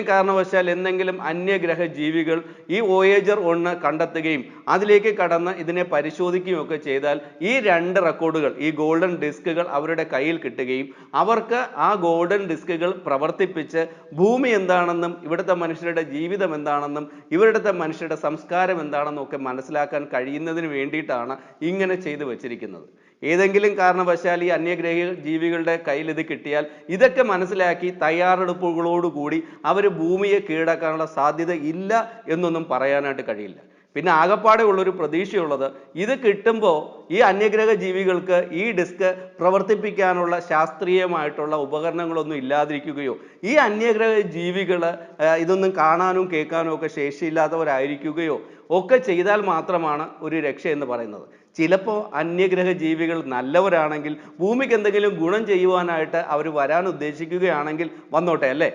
കാരണവശാൽ എന്തെങ്കിലും അന്യഗ്രഹ ജീവികൾ ഈ വോയേജർ 1 കണ്ടെത്തുകയും അതിലേക്ക് കടന്ന് ഇതിനെ പരിശോധിക്കുകയും ഒക്കെ ചെയ്താൽ ഈ 2 റെക്കോർഡുകൾ, ഈ ഗോൾഡൻ ഡിസ്കുകൾ അവരുടെ കയ്യിൽ കിട്ടുകയും അവർക്ക് ആ ഗോൾഡൻ ഡിസ്കുകൾ പ്രവർത്തിപ്പിച്ച് ഭൂമി എന്താണെന്നും ഇവിടുത്തെ മനുഷ്യരുടെ ജീവിതം എന്താണെന്നും ഇവിടുത്തെ മനുഷ്യരുടെ സംസ്കാരം എന്താണെന്നും ഒക്കെ മനസ്സിലാക്കാൻ കഴിയുന്നതിന് വേണ്ടിയിട്ടാണ് ഇങ്ങനെ ചെയ്തു വച്ചിരിക്കുന്നത്. ഏതെങ്കിലും കാരണവശാൽ ഈ അന്യഗ്രഹ ജീവികളുടെ കയ്യിൽ ഇത് കിട്ടിയാൽ ഇതൊക്കെ മനസ്സിലാക്കി തയ്യാറെടുപ്പുകളോടുകൂടി അവർ ഭൂമിയെ കീഴടക്കാനുള്ള സാധ്യത ഇല്ല എന്നൊന്നും പറയാനായിട്ട് കഴിയില്ല. പിന്നെ ആകപ്പാടെ ഉള്ളൊരു പ്രതീക്ഷയുള്ളത് ഇത് കിട്ടുമ്പോൾ ഈ അന്യഗ്രഹ ജീവികൾക്ക് ഈ ഡിസ്ക് പ്രവർത്തിപ്പിക്കാനുള്ള ശാസ്ത്രീയമായിട്ടുള്ള ഉപകരണങ്ങളൊന്നും ഇല്ലാതിരിക്കുകയോ ഈ അന്യഗ്രഹ ജീവികൾ ഇതൊന്നും കാണാനും കേൾക്കാനും ഒക്കെ ശേഷിയില്ലാത്തവരായിരിക്കുകയോ ഒക്കെ ചെയ്താൽ മാത്രമാണ് ഒരു രക്ഷ എന്ന് പറയുന്നത്. ചിലപ്പോൾ അന്യഗ്രഹ ജീവികൾ നല്ലവരാണെങ്കിൽ ഭൂമിക്ക് എന്തെങ്കിലും ഗുണം ചെയ്യുവാനായിട്ട് അവർ വരാൻ ഉദ്ദേശിക്കുകയാണെങ്കിൽ വന്നോട്ടെ, അല്ലേ?